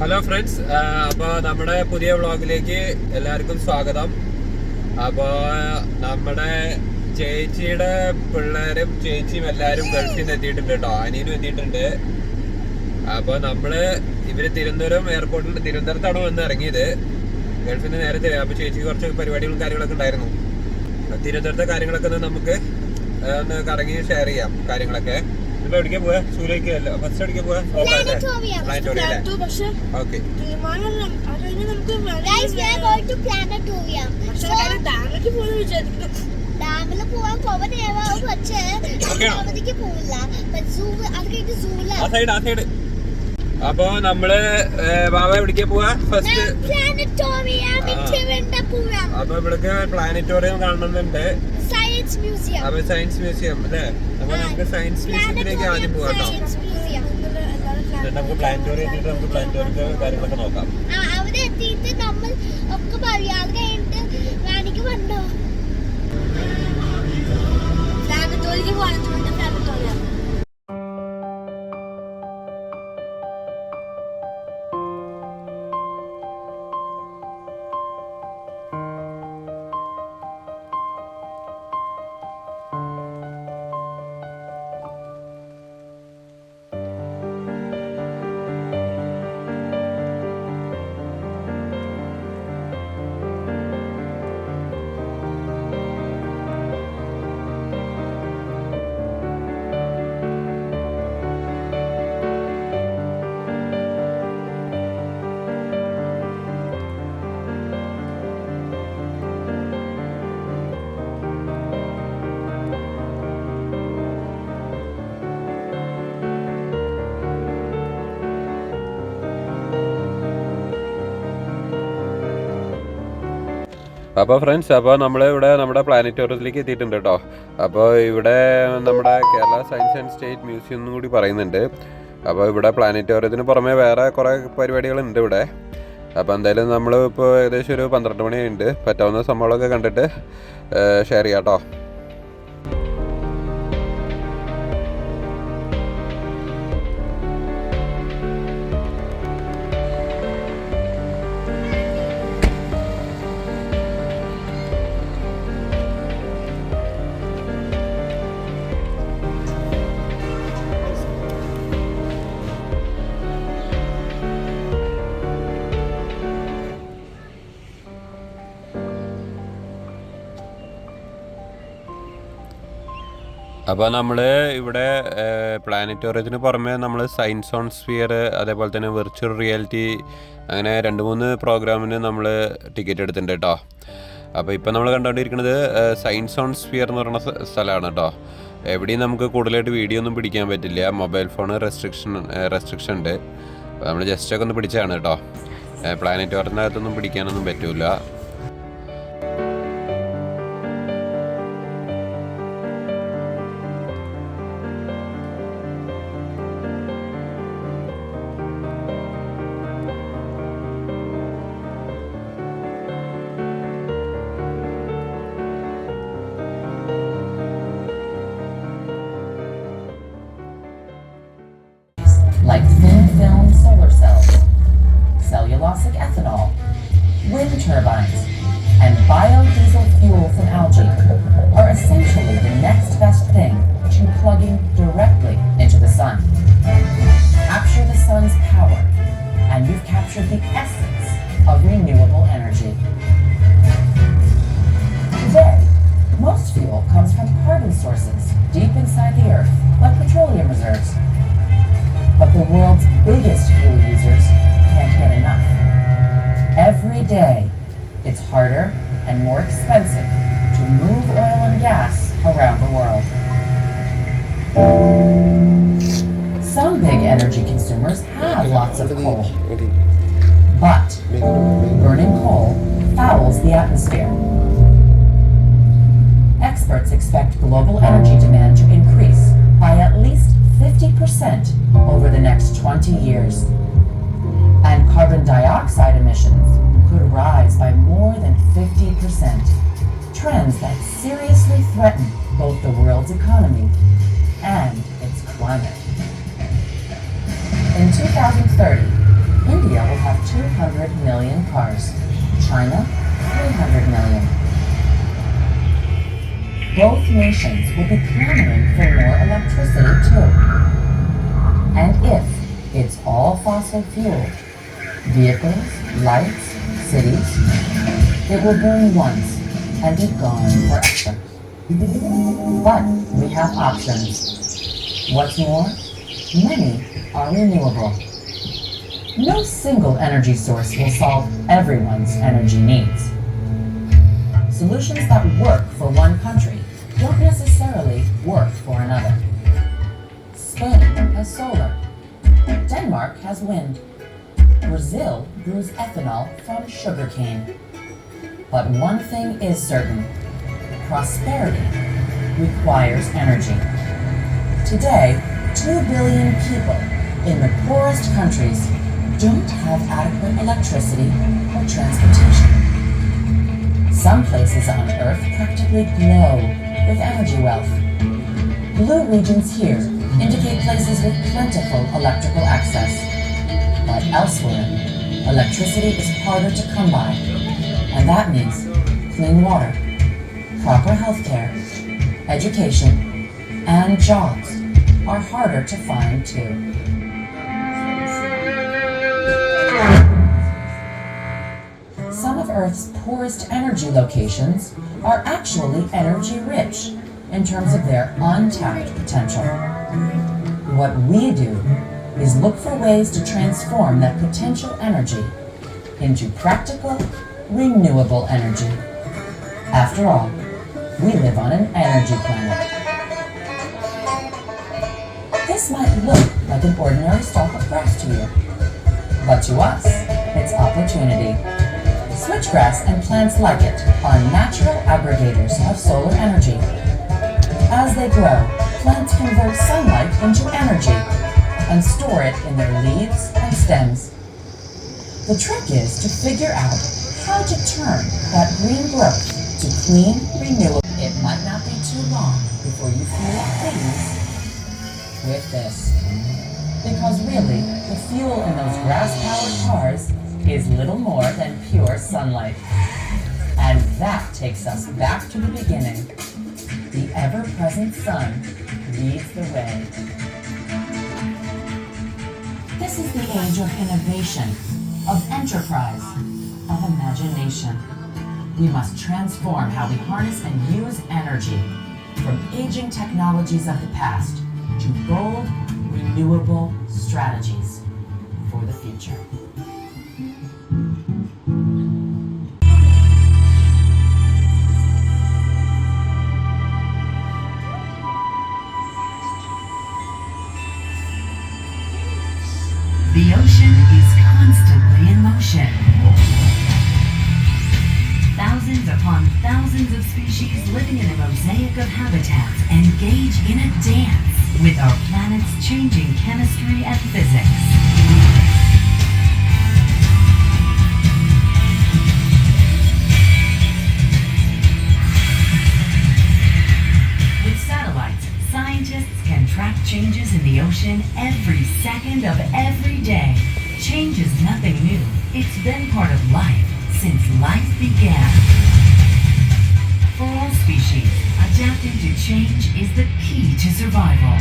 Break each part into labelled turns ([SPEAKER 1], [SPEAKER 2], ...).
[SPEAKER 1] Hello friends, അപ്പോൾ നമ്മുടെ പുതിയ വ്ളോഗിലേക്ക് എല്ലാവർക്കും സ്വാഗതം. അപ്പോൾ നമ്മുടെ ചേച്ചിയുടെ പിള്ളേരും ചേച്ചിയും എല്ലാവരും ഗൾഫിൽ നിന്ന് എത്തിയിട്ടുണ്ട് കേട്ടോ. അനിയനും എത്തിയിട്ടുണ്ട്. അപ്പോൾ ഇവര് തിരുവനന്തപുരത്താണ് വന്ന് ഇറങ്ങിയത്. ഗൾഫിൽ നിന്ന് നേരത്തെ. അപ്പോൾ ചേച്ചിക്ക് കുറച്ച് പരിപാടികളും കാര്യങ്ങളൊക്കെ ഉണ്ടായിരുന്നു. തിരുവനന്തപുരത്തെ കാര്യങ്ങളൊക്കെ നമുക്ക് ഒന്ന് കറങ്ങി ഷെയർ ചെയ്യാം കാര്യങ്ങളൊക്കെ. ഇപ്പൊ എവിടേക്കാ പോവാ? സൂര്യമല്ല, ഫസ്റ്റ് എവിടേക്കാ പോവാ? പ്ലാനറ്റോറിയം അല്ലേ? ഓക്കെ. അപ്പൊ നമ്മള് ബാബ എവിടേക്കാ പോവാ? ഫസ്റ്റ് അപ്പൊ ഇവിടേക്ക് പ്ലാനറ്റോറിയം കാണുന്നുണ്ട്. അപ്പൊ സയൻസ് മ്യൂസിയം അല്ലേ? അപ്പൊ നമുക്ക് സയൻസ് മ്യൂസിയത്തിലേക്ക് ആദ്യം പോകാം കേട്ടോ. നമുക്ക് പ്ലാനറ്റോറിയം എത്തിയിട്ട് നമുക്ക് പ്ലാനറ്റോറിയത്തെ കാര്യങ്ങളൊക്കെ നോക്കാം. അപ്പോൾ ഫ്രണ്ട്സ്, അപ്പോൾ നമ്മളിവിടെ നമ്മുടെ പ്ലാനറ്റോറിയത്തിലേക്ക് എത്തിയിട്ടുണ്ട് കേട്ടോ. അപ്പോൾ ഇവിടെ നമ്മുടെ Kerala science and state museum എന്നും കൂടി പറയുന്നുണ്ട്. അപ്പോൾ ഇവിടെ പ്ലാനറ്റോറിയത്തിന് പുറമെ വേറെ കുറേ പരിപാടികളുണ്ട് ഇവിടെ. അപ്പോൾ എന്തായാലും നമ്മൾ ഇപ്പോൾ ഏകദേശം ഒരു 12 മണിയുണ്ട്. പറ്റാവുന്ന സംഭവങ്ങളൊക്കെ കണ്ടിട്ട് ഷെയർ ചെയ്യാം കേട്ടോ. അപ്പോൾ നമ്മൾ ഇവിടെ പ്ലാനറ്റോറിയത്തിന് പുറമെ നമ്മൾ സയൻസ് ഓൺ സ്ഫിയർ, അതേപോലെ തന്നെ വെർച്വൽ റിയാലിറ്റി, അങ്ങനെ 2-3 പ്രോഗ്രാമിന് നമ്മൾ ടിക്കറ്റ് എടുത്തിട്ടുണ്ട് കേട്ടോ. അപ്പോൾ ഇപ്പോൾ നമ്മൾ കണ്ടുകൊണ്ടിരിക്കുന്നത് സയൻസ് ഓൺ സ്ഫിയർ എന്ന് പറയുന്ന സ്ഥലമാണ് കേട്ടോ. എവിടെയും നമുക്ക് കൂടുതലായിട്ട് വീഡിയോ ഒന്നും പിടിക്കാൻ പറ്റില്ല. മൊബൈൽ ഫോൺ റെസ്ട്രിക്ഷൻ ഉണ്ട്. അപ്പോൾ നമ്മൾ ജസ്റ്റൊക്കെ ഒന്ന് പിടിച്ചതാണ് കേട്ടോ. പ്ലാനറ്റോറിയത്തിൻ്റെ അകത്തൊന്നും പിടിക്കാനൊന്നും പറ്റില്ല.
[SPEAKER 2] Like thin film solar cells, cellulosic ethanol, wind turbines, and biodiesel fuel from algae are essentially the next best thing to plugging directly into the sun. Capture the sun's power, and you've captured the essence of renewable energy. Today, most fuel comes from carbon sources deep inside the earth, like petroleum reserves. But the world's biggest fuel users can't get enough. Every day, it's harder and more expensive to move oil and gas around the world. Some big energy consumers have lots of coal. But burning coal fouls the atmosphere. Experts expect global energy demand to increase by at least 50% over the next 20 years. And carbon dioxide emissions could rise by more than 50%. Trends that seriously threaten both the world's economy and its climate. In 2030, India will China, 300 million. Both nations will be clamoring for more electricity too. And if it's all fossil fuel, vehicles, lights, cities, it will burn once and be gone forever. But we have options. What's more, many are renewable. No single energy source will solve everyone's energy needs. Solutions that work for one country don't necessarily work for another. Spain has solar. Denmark has wind. Brazil brews ethanol from sugarcane. But one thing is certain: prosperity requires energy. Today, 2 billion people in the poorest countries don't have adequate electricity or transportation. Some places on Earth practically glow with energy wealth. Blue regions here indicate places with plentiful electrical access. But elsewhere, electricity is harder to come by, and that means clean water, proper healthcare, education, and jobs are harder to find too. Some of Earth's poorest energy locations are actually energy rich in terms of their untapped potential. What we do is look for ways to transform that potential energy into practical, renewable energy. After all, we live on an energy planet. This might look like an ordinary stalk of grass to you, but to us, it's opportunity. Switchgrass and plants like it are natural aggregators of solar energy. As they grow, plants convert sunlight into energy and store it in their leaves and stems. The trick is to figure out how to turn that green growth to clean, renewable. It might not be too long before you feel pleased with this. Because really, the fuel in those grass-powered cars is little more than pure sunlight. And that takes us back to the beginning. The ever-present sun leads the way. This is the age of innovation, of enterprise, of imagination. We must transform how we harness and use energy from aging technologies of the past to bold, renewable strategies for the future.
[SPEAKER 3] The ocean is constantly in motion. Thousands upon thousands of species living in a mosaic of habitats engage in a dance with our planet's changing chemistry and physics. With satellites, scientists can track changes in the ocean every second of every day. Change is nothing new. It's been part of life since life began. For all species, adapting to change is the key to survival.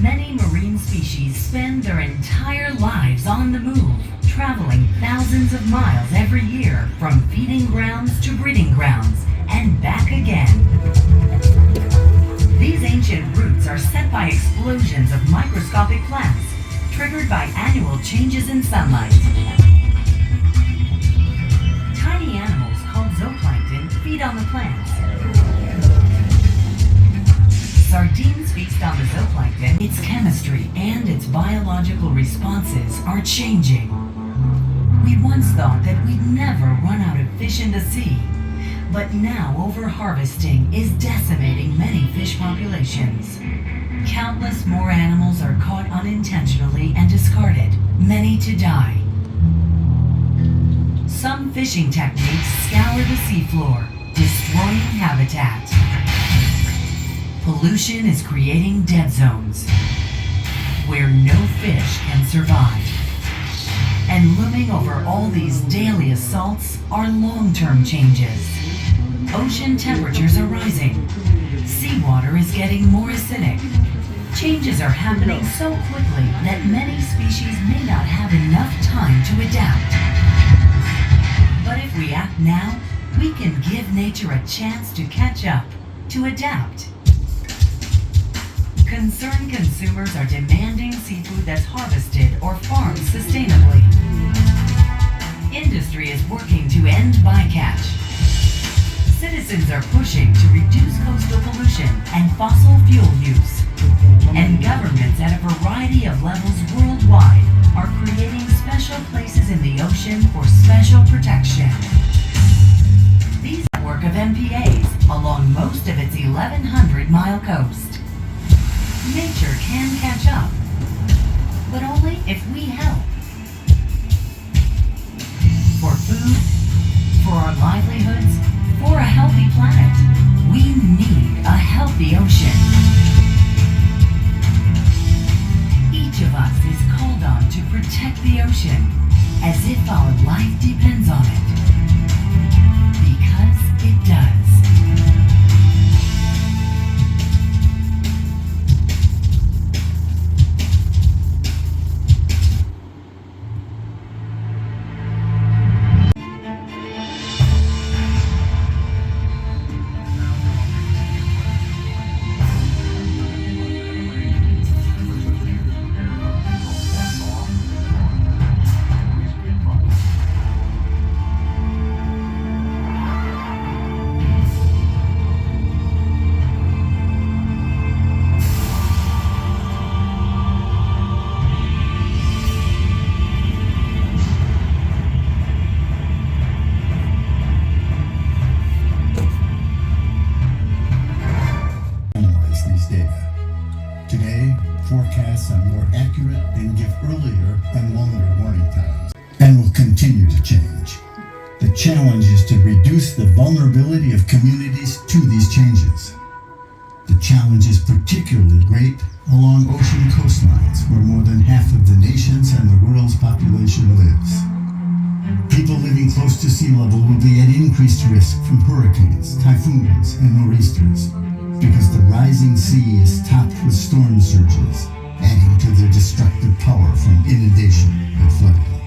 [SPEAKER 3] Many marine species spend their entire lives on the move, traveling thousands of miles every year from feeding grounds to breeding grounds and back again. These ancient routes are set by explosions of microscopic plants, triggered by annual changes in sunlight. Tiny animals called zooplankton feed on the plants. Sardines feast on the zooplankton. Its chemistry and its biological responses are changing. We once thought that we'd never run out of fish in the sea. But now overharvesting is decimating many fish populations. Countless more animals are caught unintentionally and discarded, many to die. Some fishing techniques scour the seafloor, destroying habitat. Pollution is creating dead zones, where no fish can survive. And looming over all these daily assaults are long-term changes. Ocean temperatures are rising. Seawater is getting more acidic. Changes are happening so quickly that many species may not have enough time to adapt. But if we act now, we can give nature a chance to catch up, to adapt. Concerned consumers are demanding seafood that's harvested or farmed sustainably. Industry is working to end bycatch. Citizens are pushing to reduce coastal pollution and fossil fuel use. And governments at a variety of levels worldwide are creating special places in the ocean for special protection. These network of MPAs along most of its 1,100-mile coast. Nature can catch up, but only if we help. For food, for our livelihoods, for a healthy planet, we need a healthy ocean. Each of us is called on to protect the ocean as if our life depends on it. Because it does.
[SPEAKER 4] Today, forecasts are more accurate and give earlier and longer warning times, and will continue to change. The challenge is to reduce the vulnerability of communities to these changes. The challenge is particularly great along ocean coastlines, where more than half of the nation's and the world's population lives. People living close to sea level will be at increased risk from hurricanes, typhoons, and nor'easters, because the rising sea is topped with storm surges, adding to their destructive power from inundation and flooding.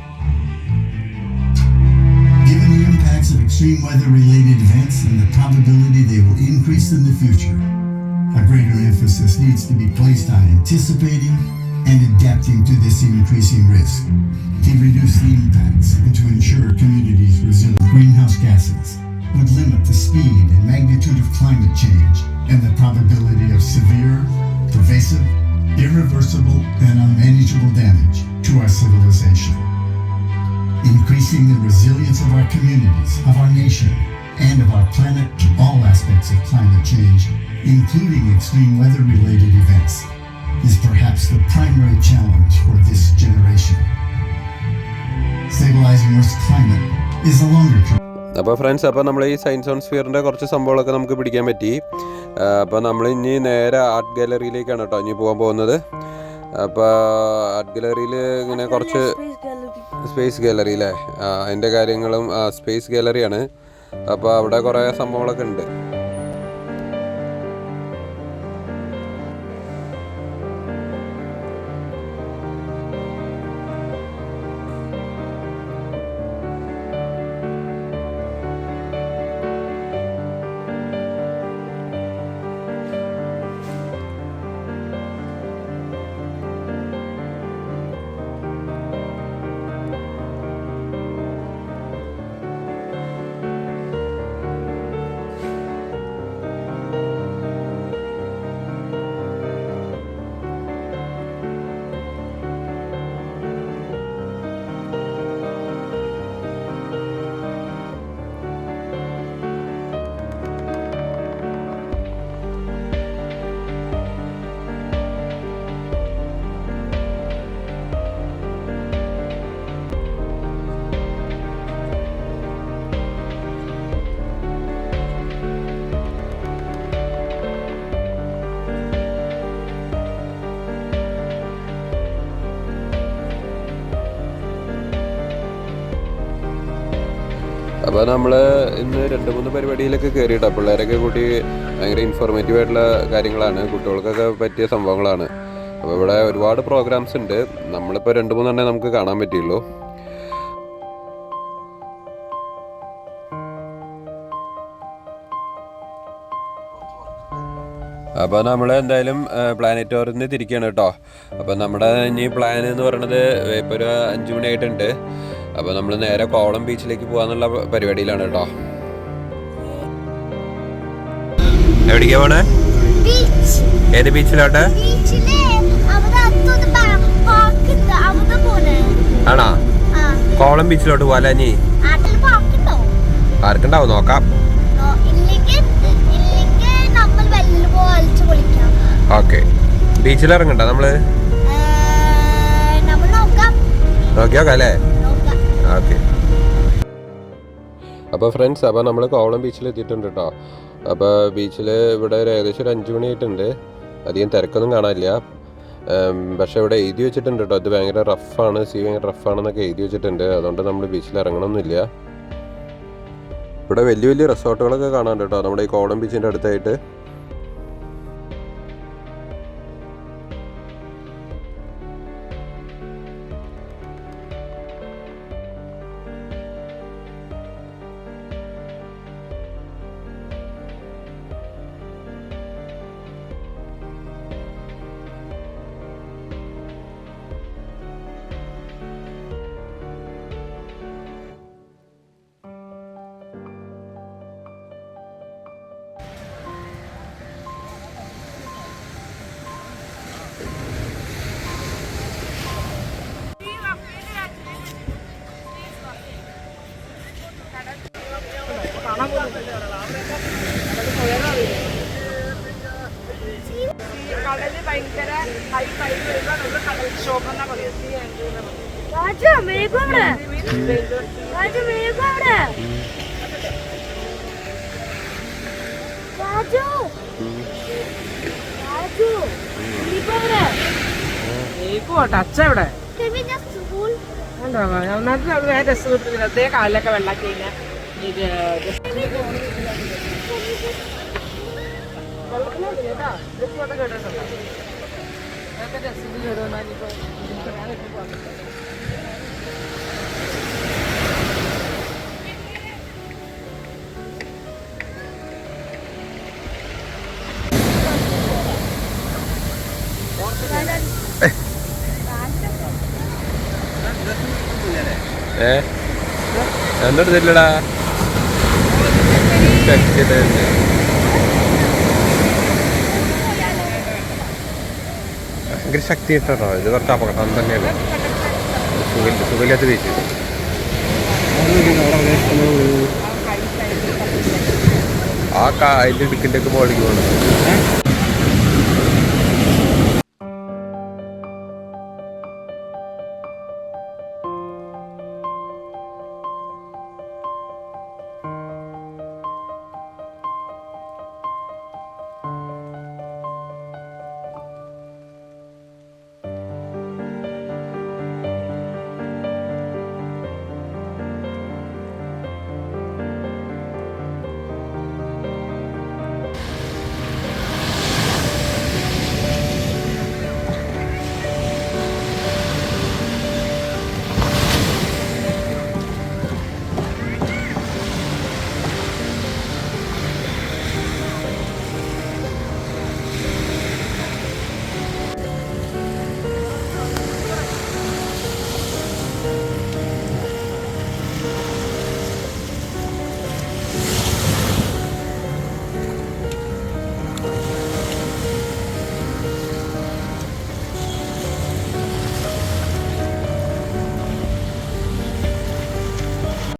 [SPEAKER 4] Given the impacts of extreme weather-related events and the probability they will increase in the future, a greater emphasis needs to be placed on anticipating and adapting to this increasing risk to reduce the impacts and to ensure communities' resilient. Greenhouse gases would limit the speed and magnitude of climate change and the probability of severe, pervasive, irreversible, and unmanageable damage to our civilization. Increasing the resilience of our communities, of our nation, and of our planet to all aspects of climate change, including extreme weather-related events, is perhaps the primary challenge for this generation. Stabilizing Earth's climate is a longer-term.
[SPEAKER 1] അപ്പോൾ friends, അപ്പോൾ നമ്മൾ ഈ science on സ്ഫിയറിൻ്റെ കുറച്ച് സംഭവങ്ങളൊക്കെ നമുക്ക് പിടിക്കാൻ പറ്റി. അപ്പോൾ നമ്മൾ ഇനി നേരെ ആർട്ട് ഗാലറിയിലേക്കാണ് കേട്ടോ ഇനി പോകാൻ പോകുന്നത്. അപ്പോൾ ആർട്ട് ഗാലറിയിൽ ഇങ്ങനെ കുറച്ച് സ്പേസ് ഗാലറി അല്ലേ, അതിൻ്റെ കാര്യങ്ങളും സ്പേസ് ഗാലറിയാണ്. അപ്പോൾ അവിടെ കുറേ സംഭവങ്ങളൊക്കെ ഉണ്ട്. അപ്പോൾ നമ്മൾ ഇന്ന് 2-3 പരിപാടിയിലൊക്കെ കയറിയിട്ടോ. പിള്ളേരൊക്കെ കൂട്ടി ഭയങ്കര ഇൻഫോർമേറ്റീവ് ആയിട്ടുള്ള കാര്യങ്ങളാണ്, കുട്ടികൾക്കൊക്കെ പറ്റിയ സംഭവങ്ങളാണ്. അപ്പോൾ ഇവിടെ ഒരുപാട് പ്രോഗ്രാംസ് ഉണ്ട്. നമ്മളിപ്പോൾ 2-3 നമുക്ക് കാണാൻ പറ്റിയുള്ളൂ. അപ്പോൾ നമ്മൾ എന്തായാലും പ്ലാനറ്റോറിയത്തിൽ നിന്ന് തിരിക്കുകയാണ് കേട്ടോ. അപ്പോൾ നമ്മുടെ ഇനി പ്ലാൻ എന്ന് പറയുന്നത് ഇപ്പോൾ ഒരു 5 മണി ആയിട്ടുണ്ട്. അപ്പോൾ നമ്മൾ നേരെ കോവളം ബീച്ചിലേക്ക് പോകാന്നുള്ള പരിപാടിയിലാണ് കേട്ടോ. എവിടേക്കാ പോണേ? ഏത് ബീച്ചിലോട്ട്? ആണോ? കോവളം ബീച്ചിലോട്ട് പോകാല്ലേ? നീ പാർക്കുണ്ടാവും, നോക്കാം. ഓക്കെ, ബീച്ചിൽ ഇറങ്ങണ്ട നമ്മള്? നോക്കിയോക്കാം അല്ലേ? ഓക്കെ. അപ്പോൾ ഫ്രണ്ട്സ്, അപ്പോൾ നമ്മൾ കോവളം ബീച്ചിൽ എത്തിയിട്ടുണ്ട് കേട്ടോ. അപ്പോൾ ബീച്ചിൽ ഇവിടെ ഏകദേശം ഒരു 5 മണി ആയിട്ടുണ്ട്. അധികം തിരക്കൊന്നും കാണാനില്ല. പക്ഷേ ഇവിടെ എഴുതി വെച്ചിട്ടുണ്ട് കേട്ടോ, ഇത് ഭയങ്കര റഫാണ്, സീ ഭയങ്കര റഫാണെന്നൊക്കെ എഴുതി വെച്ചിട്ടുണ്ട്. അതുകൊണ്ട് നമ്മൾ ബീച്ചിൽ ഇറങ്ങണമെന്നില്ല. ഇവിടെ വലിയ വലിയ റിസോർട്ടുകളൊക്കെ കാണാനുണ്ട് കേട്ടോ നമ്മുടെ ഈ കോവളം ബീച്ചിൻ്റെ അടുത്തായിട്ട്.
[SPEAKER 5] കടല് ഭയങ്കര ഹൈ ഫൈവ് വരുമ്പോൾ നമ്മൾ കടൽക്ഷോഭം എന്നാ പറയുക. ടച്ച എവിടെ ഒന്നാമത്തെ രസം കിട്ടുന്നില്ല. അതേ കാലിലൊക്കെ വെള്ളാക്കി കഴിഞ്ഞാൽ വെള്ളത്തിലോട്ട് കേട്ടോ ഡ്രസ്സോട്ട് കേട്ടിട്ടുണ്ടോ? അതൊക്കെ രസത്തിൽ കേടുവന്നാലിപ്പോ
[SPEAKER 1] എന്നോട് തരില്ലടാ. ഭയങ്കര ശക്തി കിട്ടോ. ഇത് കുറച്ച് അപകടം തന്നെയാണ്. സുഖമില്ലാത്ത ബീച്ച്. ആ അതിൻ്റെ ഇടുക്കിൻ്റെ ഒക്കെ മുകളിലേക്ക് പോകണം.